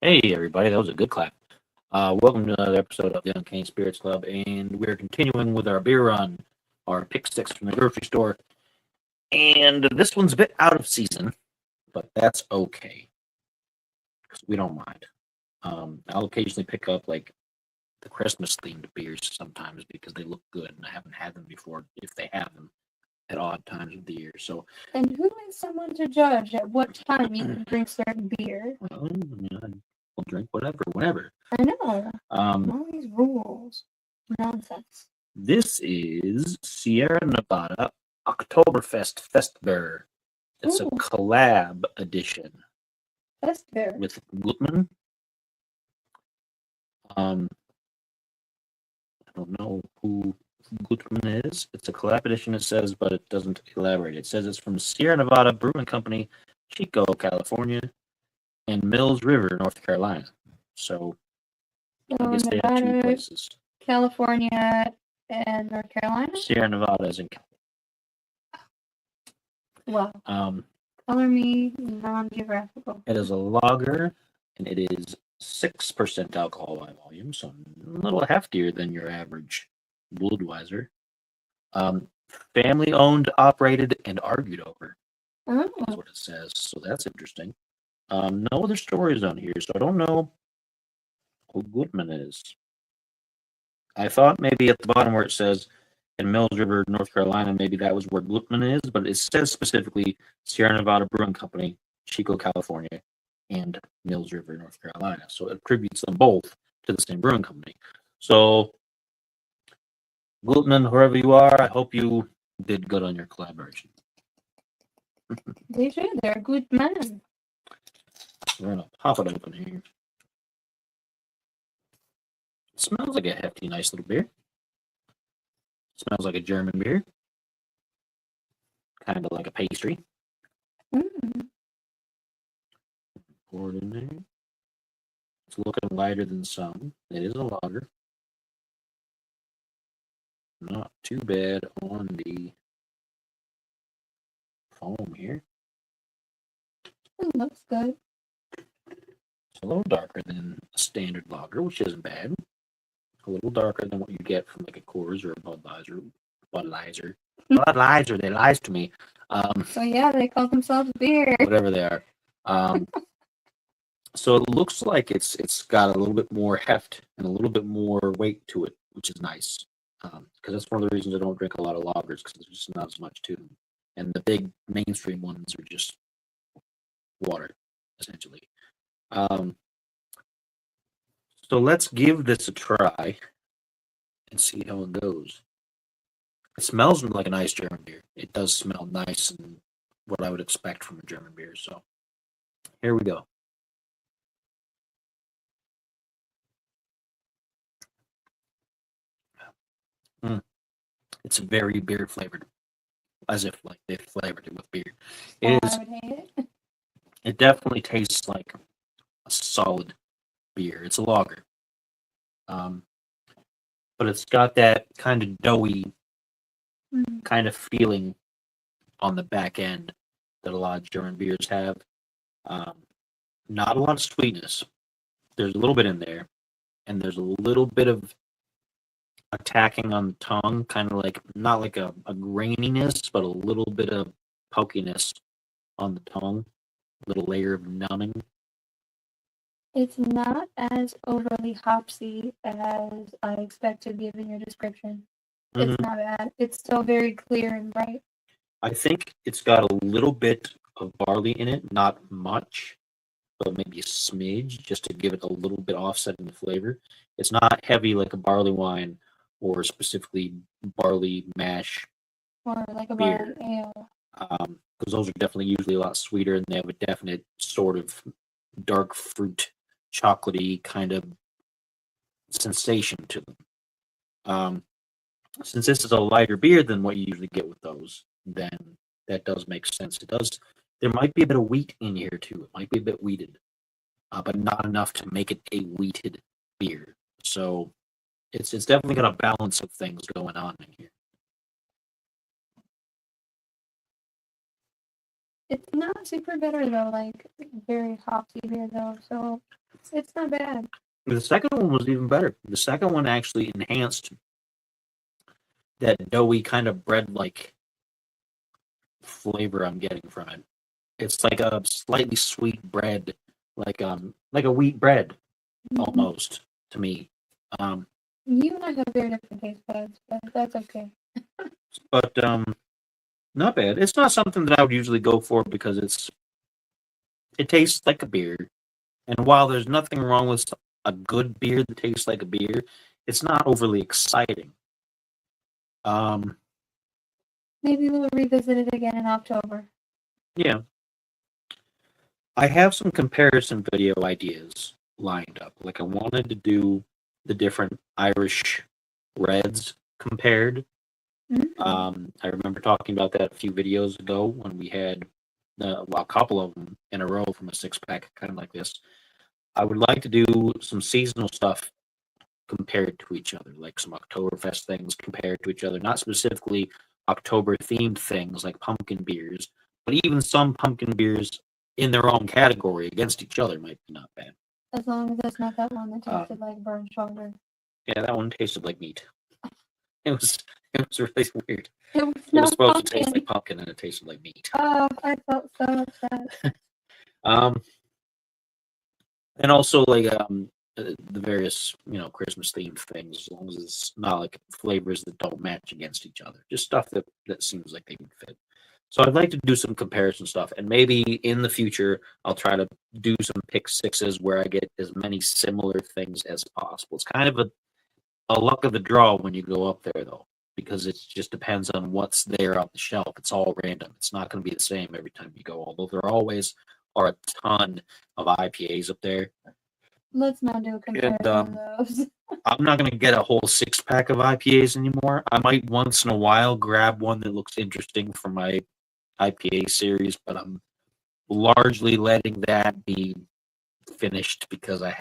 Hey, everybody, that was a good clap. Welcome to another episode of the Uncanny Spirits Club, and we're continuing with our beer run, our pick six from the grocery store. And this one's a bit out of season, but that's okay, because we don't mind. I'll occasionally pick up like the Christmas themed beers sometimes because they look good, and I haven't had them before if they have them at odd times of the year. So, And who is someone to judge at what time you can drink certain beer? well, I mean, I'll drink whatever, whenever. I know. Um, All these rules. Nonsense. This is Sierra Nevada Oktoberfest Festbeir. It's a Ooh. collab edition Festbeir. with Glutman. I don't know who Glutman is. It's a collab edition, it says, but it doesn't elaborate. It says it's from Sierra Nevada Brewing Company, Chico, California, and Mills River, North Carolina. So I guess they have two Nevada, places. California, and North Carolina? Sierra Nevada is in Wow. California. Color me non-geographical. It is a lager, and it is 6% alcohol by volume, so a little heftier than your average Budweiser. Family owned, operated, and argued over is Oh. what it says. So that's interesting. No other stories on here, so I don't know who Goodman is. I thought maybe at the bottom where it says in Mills River, North Carolina, maybe that was where Glutman is, but it says specifically Sierra Nevada Brewing Company, Chico, California, and Mills River, North Carolina. So it attributes them both to the same brewing company. So, Glutman, whoever you are, I hope you did good on your collaboration. They should. They're good men. We're going to pop it open here. It smells like a hefty, nice little beer. Smells like a German beer. Kind of like a pastry. Mm. Pour it in there. It's looking lighter than some. It is a lager. Not too bad on the foam here. It looks good. It's a little darker than a standard lager, which isn't bad. A little darker than what you get from like a Coors or a Budweiser. Budweiser, they lies to me. So yeah, they call themselves beer. Whatever they are. So it looks like it's got a little bit more heft and a little bit more weight to it, which is nice. Because that's one of the reasons I don't drink a lot of lagers, because there's just not as much to them. And the big mainstream ones are just water, essentially. So let's give this a try and see how it goes. It smells like a nice German beer. It does smell nice and what I would expect from a German beer. So here we go. It's very beer flavored, as if like they flavored it with beer. It is. I would hate it. It definitely tastes like a solid beer. It's a lager, but it's got that kind of doughy kind of feeling on the back end that a lot of German beers have. Not a lot of sweetness. There's a little bit in there, and there's a little bit of attacking on the tongue, kind of like not like a graininess, but a little bit of pokiness on the tongue, a little layer of numbing. It's not as overly hopsy as I expected given your description. It's not bad. It's still very clear and bright. I think it's got a little bit of barley in it, not much, but maybe a smidge just to give it a little bit offset in the flavor. It's not heavy like a barley wine or specifically barley mash Or like a beer. barley ale. Because those are definitely usually a lot sweeter and they have a definite sort of dark fruit, chocolatey kind of sensation to them. Since this is a lighter beer than what you usually get with those, then that does make sense. It does. There might be a bit of wheat in here too. It might be a bit wheated, but not enough to make it a wheated beer. So it's definitely got a balance of things going on in here. It's not super bitter though, like very hoppy beer though. So It's not bad. The second one was even better. The second one actually enhanced that doughy kind of bread-like flavor I'm getting from it. It's like a slightly sweet bread, like a wheat bread almost to me. You and I have very different taste buds, but that's okay. But not bad. It's not something that I would usually go for because it tastes like a beer. And while there's nothing wrong with a good beer that tastes like a beer, it's not overly exciting. Maybe we'll revisit it again in October. Yeah. I have some comparison video ideas lined up. Like I wanted to do the different Irish reds compared. I remember talking about that a few videos ago when we had a couple of them in a row from a 6-pack, kind of like this. I would like to do some seasonal stuff compared to each other, like some Oktoberfest things compared to each other, not specifically October themed things like pumpkin beers, but even some pumpkin beers in their own category against each other might be not bad. As long as it's not that one that tasted like burnt shoulder. Yeah, that one tasted like meat. It was really weird. It was, It was supposed pumpkin. to taste like pumpkin and it tasted like meat. Oh, I felt so upset. And also like the various Christmas themed things, as long as it's not like flavors that don't match against each other, just stuff that seems like they would fit. So I'd like to do some comparison stuff, and maybe in the future I'll try to do some pick sixes where I get as many similar things as possible. It's kind of a luck of the draw when you go up there though, because it just depends on what's there on the shelf. It's all random. It's not going to be the same every time you go, although there always are a ton of IPAs up there. Let's not do a comparison of those. I'm not going to get a whole 6-pack of IPAs anymore. I might once in a while grab one that looks interesting for my IPA series, but I'm largely letting that be finished because I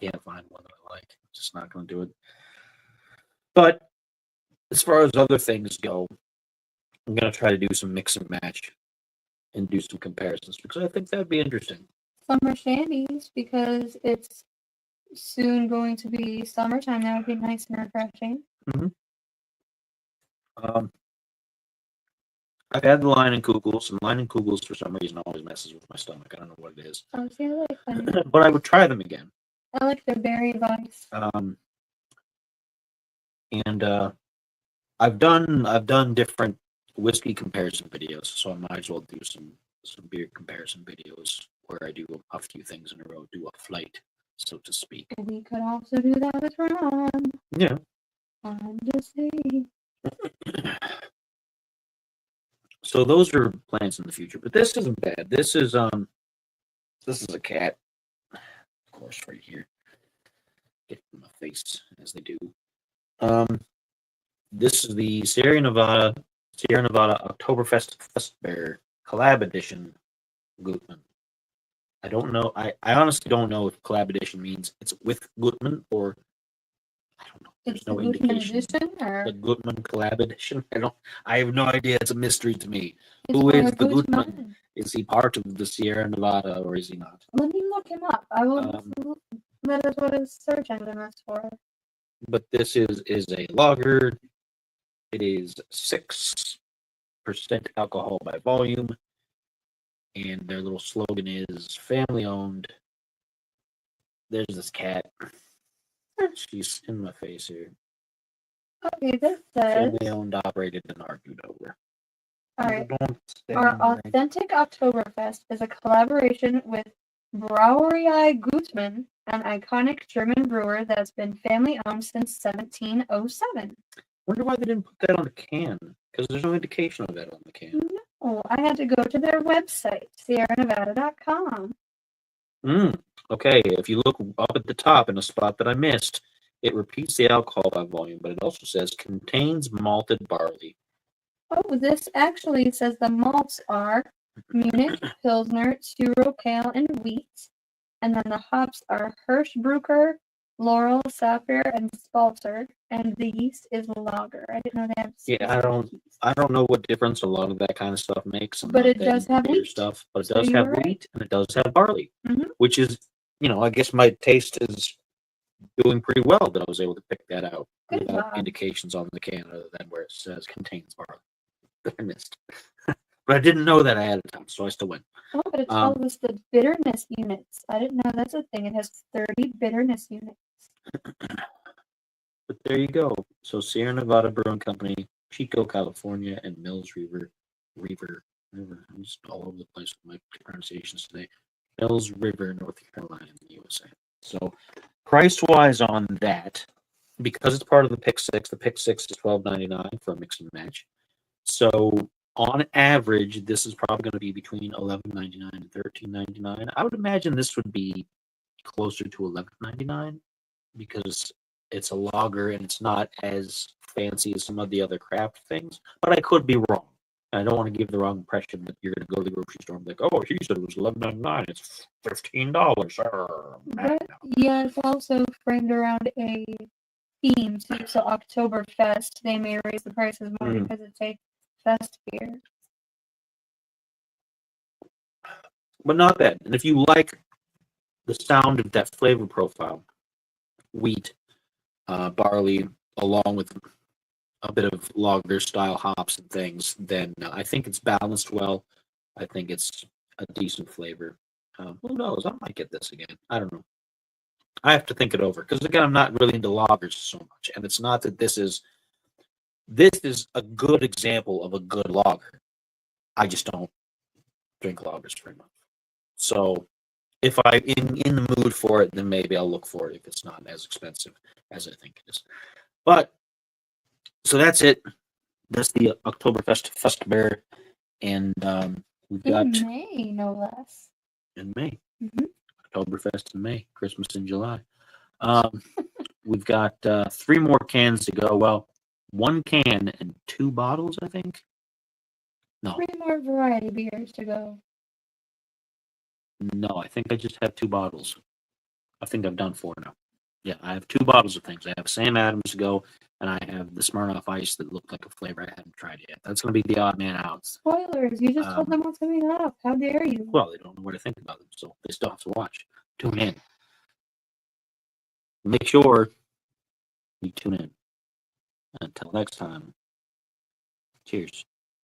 can't find one that I like. I'm just not going to do it. But as far as other things go, I'm going to try to do some mix and match and do some comparisons because I think that'd be interesting. Summer shandies, because it's soon going to be summertime. That would be nice and refreshing. I've had the Line and Kugels, and Line and Kugels for some reason always messes with my stomach. I don't know what it is. Oh, see, I like that. But I would try them again. I like their berry advice. I've done different whiskey comparison videos, so I might as well do some beer comparison videos where I do a few things in a row, do a flight, so to speak. We could also do that with Ron. Yeah. I'm just saying. So those are plans in the future, but this isn't bad. This is a cat, of course, right here. Get in my face as they do. This is the Sierra Nevada Oktoberfest Festbeir collab edition Gutmann. I don't know. I honestly don't know if collab edition means it's with Gutmann or I don't know. There's no indication. Edition, or? The Gutmann collab edition. I have no idea. It's a mystery to me. It's Who is the Gutmann? Gutmann? Is he part of the Sierra Nevada or is he not? Let me look him up. I will. That is what his search engine is for. But this is a lager. It is 6% alcohol by volume. And their little slogan is family owned. There's this cat. She's in my face here. Okay, this says. Family owned, operated, and argued over. Alright. Our Authentic Oktoberfest is a collaboration with Brauerei Gutmann, an iconic German brewer that's been family owned since 1707. Wonder why they didn't put that on the can, because there's no indication of that on the can. No, I had to go to their website, sierranevada.com. Okay, if you look up at the top in a spot that I missed, it repeats the alcohol by volume, but it also says contains malted barley. Oh, this actually says the malts are Munich, Pilsner, Turo, Kale, and Wheat. And then the hops are Hirschbrucker, Laurel, Sapphire, and Spalter. And the yeast is lager. I didn't know they had. Yeah, I don't know what difference a lot of that kind of stuff makes. But it does have wheat. Stuff, but it does have wheat and it does have barley, which is I guess my taste is doing pretty well that I was able to pick that out Good without job. indications on the can other than where it says contains barley that I missed. But I didn't know that ahead of time, so I still went. Oh, but it tells us the bitterness units. I didn't know that's a thing. It has 30 bitterness units. But there you go. So Sierra Nevada Brewing Company, Chico, California, and Mills River. I'm just all over the place with my pronunciations today. Mills River, North Carolina, in the USA. So price-wise on that, because it's part of the Pick Six is $12.99 for a mix and match. So on average, this is probably going to be between $11.99 and $13.99. I would imagine this would be closer to $11.99 because it's a lager and it's not as fancy as some of the other craft things. But I could be wrong. I don't want to give the wrong impression that you're going to go to the grocery store and be like, oh, he said it was $11.99. It's $15. But yeah, it's also framed around a theme too. So Oktoberfest, they may raise the prices more because it's a Festbeir. But not bad. And if you like the sound of that flavor profile, wheat, barley, along with a bit of lager style hops and things, then I think it's balanced well. I think it's a decent flavor. Who knows? I might get this again. I don't know. I have to think it over because again, I'm not really into lagers so much, and it's not that this is a good example of a good lager. I just don't drink lagers very much. So if I'm in the mood for it, then maybe I'll look for it if it's not as expensive as I think it is. But so that's it. That's the Oktoberfest Festbeir, and we've got in May, no less. In May, Mm-hmm. Oktoberfest in May, Christmas in July. We've got 3 more cans to go. Well, 1 can and 2 bottles, I think. No, 3 more variety beers to go. no, I think I just have 2 bottles. I think I've done 4 now. Yeah, I have 2 bottles of things. I have Sam Adams to go, and I have the Smirnoff Ice that looked like a flavor I hadn't tried yet. That's going to be the odd man out. Spoilers! You just told them what's coming up. How dare you? Well, they don't know what to think about them, so they still have to watch. Tune in. Make sure you tune in. Until next time, cheers.